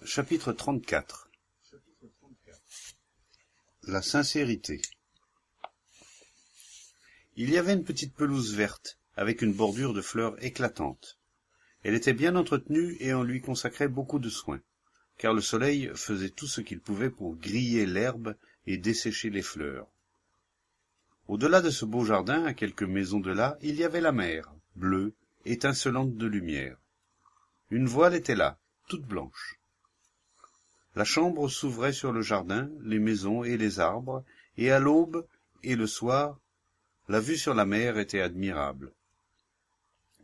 Chapitre 34. La sincérité. Il y avait une petite pelouse verte, avec une bordure de fleurs éclatantes. Elle était bien entretenue et on lui consacrait beaucoup de soin, car le soleil faisait tout ce qu'il pouvait pour griller l'herbe et dessécher les fleurs. Au-delà de ce beau jardin, à quelques maisons de là, il y avait la mer, bleue, étincelante de lumière. Une voile était là, toute blanche. La chambre s'ouvrait sur le jardin, les maisons et les arbres, et à l'aube et le soir, la vue sur la mer était admirable.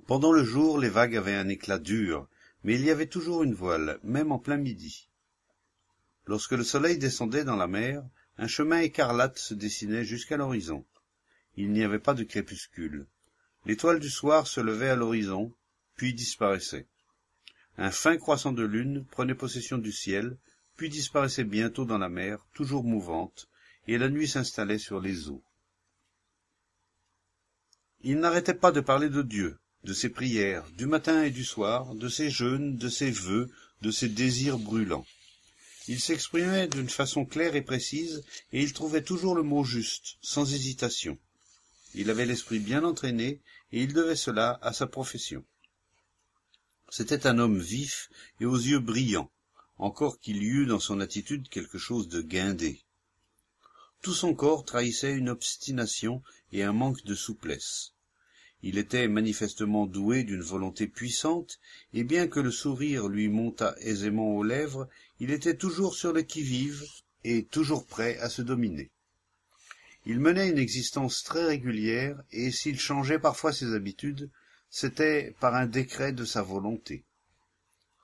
Pendant le jour, les vagues avaient un éclat dur, mais il y avait toujours une voile, même en plein midi. Lorsque le soleil descendait dans la mer, un chemin écarlate se dessinait jusqu'à l'horizon. Il n'y avait pas de crépuscule. L'étoile du soir se levait à l'horizon, puis disparaissait. Un fin croissant de lune prenait possession du ciel, puis disparaissait bientôt dans la mer, toujours mouvante, et la nuit s'installait sur les eaux. Il n'arrêtait pas de parler de Dieu, de ses prières, du matin et du soir, de ses jeûnes, de ses vœux, de ses désirs brûlants. Il s'exprimait d'une façon claire et précise, et il trouvait toujours le mot juste, sans hésitation. Il avait l'esprit bien entraîné, et il devait cela à sa profession. C'était un homme vif et aux yeux brillants, encore qu'il y eût dans son attitude quelque chose de guindé. Tout son corps trahissait une obstination et un manque de souplesse. Il était manifestement doué d'une volonté puissante, et bien que le sourire lui montât aisément aux lèvres, il était toujours sur le qui-vive et toujours prêt à se dominer. Il menait une existence très régulière, et s'il changeait parfois ses habitudes, c'était par un décret de sa volonté.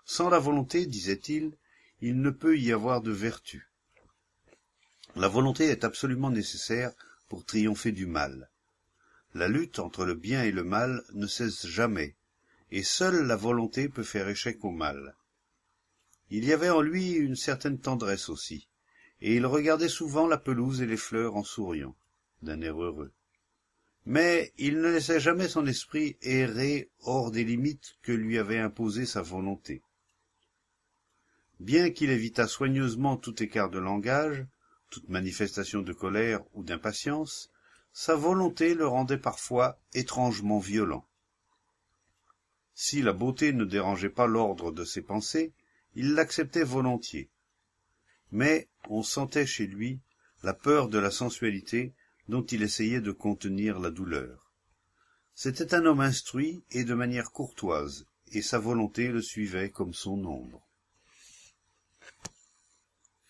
Sans la volonté, disait-il, il ne peut y avoir de vertu. La volonté est absolument nécessaire pour triompher du mal. La lutte entre le bien et le mal ne cesse jamais, et seule la volonté peut faire échec au mal. Il y avait en lui une certaine tendresse aussi, et il regardait souvent la pelouse et les fleurs en souriant, d'un air heureux. Mais il ne laissait jamais son esprit errer hors des limites que lui avait imposées sa volonté. Bien qu'il évitât soigneusement tout écart de langage, toute manifestation de colère ou d'impatience, sa volonté le rendait parfois étrangement violent. Si la beauté ne dérangeait pas l'ordre de ses pensées, il l'acceptait volontiers. Mais on sentait chez lui la peur de la sensualité dont il essayait de contenir la douleur. C'était un homme instruit et de manière courtoise, et sa volonté le suivait comme son ombre.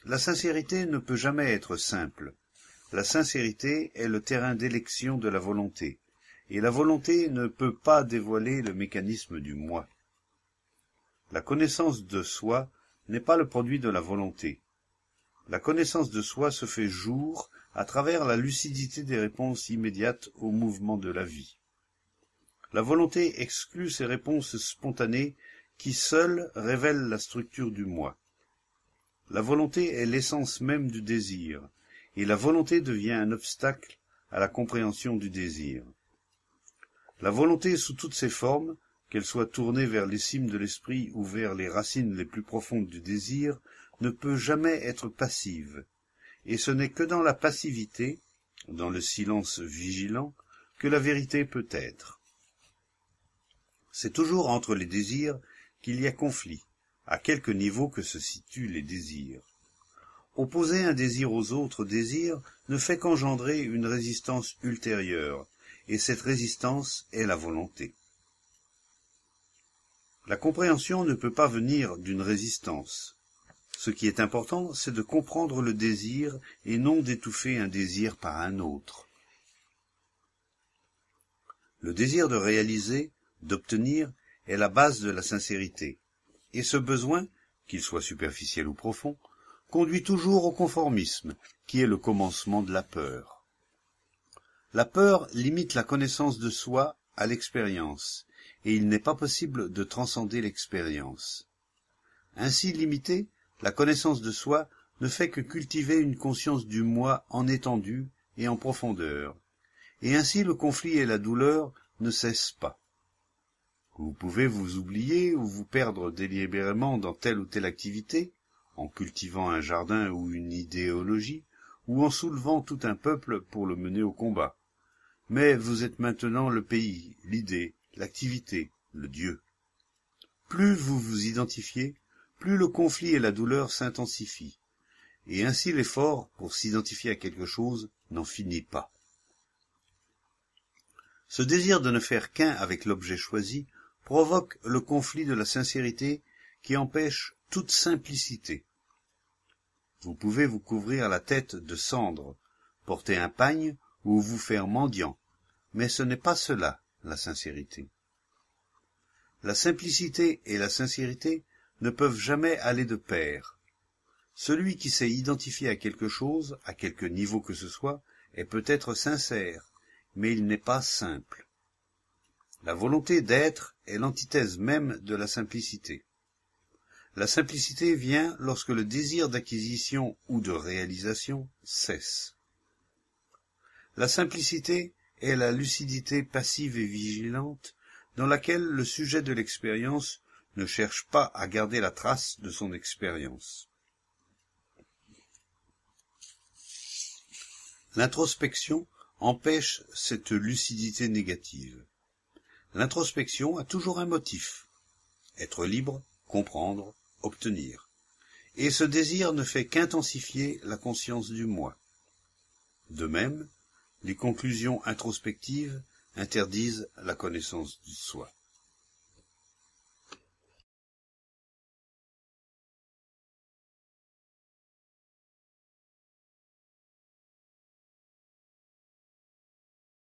La sincérité ne peut jamais être simple. La sincérité est le terrain d'élection de la volonté, et la volonté ne peut pas dévoiler le mécanisme du moi. La connaissance de soi n'est pas le produit de la volonté. La connaissance de soi se fait jour à travers la lucidité des réponses immédiates au mouvement de la vie. La volonté exclut ces réponses spontanées qui seules révèlent la structure du moi. La volonté est l'essence même du désir, et la volonté devient un obstacle à la compréhension du désir. La volonté sous toutes ses formes, qu'elle soit tournée vers les cimes de l'esprit ou vers les racines les plus profondes du désir, ne peut jamais être passive, et ce n'est que dans la passivité, dans le silence vigilant, que la vérité peut être. C'est toujours entre les désirs qu'il y a conflit, à quelque niveau que se situent les désirs. Opposer un désir aux autres désirs ne fait qu'engendrer une résistance ultérieure, et cette résistance est la volonté. La compréhension ne peut pas venir d'une résistance. Ce qui est important, c'est de comprendre le désir et non d'étouffer un désir par un autre. Le désir de réaliser, d'obtenir, est la base de la sincérité, et ce besoin, qu'il soit superficiel ou profond, conduit toujours au conformisme, qui est le commencement de la peur. La peur limite la connaissance de soi à l'expérience, et il n'est pas possible de transcender l'expérience. Ainsi limitée, la connaissance de soi ne fait que cultiver une conscience du moi en étendue et en profondeur, et ainsi le conflit et la douleur ne cessent pas. Vous pouvez vous oublier ou vous perdre délibérément dans telle ou telle activité, en cultivant un jardin ou une idéologie, ou en soulevant tout un peuple pour le mener au combat. Mais vous êtes maintenant le pays, l'idée, l'activité, le Dieu. Plus vous vous identifiez, plus le conflit et la douleur s'intensifient, et ainsi l'effort pour s'identifier à quelque chose n'en finit pas. Ce désir de ne faire qu'un avec l'objet choisi provoque le conflit de la sincérité qui empêche toute simplicité. Vous pouvez vous couvrir la tête de cendre, porter un pagne ou vous faire mendiant, mais ce n'est pas cela, la sincérité. La simplicité et la sincérité ne peuvent jamais aller de pair. Celui qui sait identifier à quelque chose, à quelque niveau que ce soit, est peut-être sincère, mais il n'est pas simple. La volonté d'être est l'antithèse même de la simplicité. La simplicité vient lorsque le désir d'acquisition ou de réalisation cesse. La simplicité est la lucidité passive et vigilante dans laquelle le sujet de l'expérience ne cherche pas à garder la trace de son expérience. L'introspection empêche cette lucidité négative. L'introspection a toujours un motif: être libre, comprendre, obtenir. Et ce désir ne fait qu'intensifier la conscience du moi. De même, les conclusions introspectives interdisent la connaissance du soi.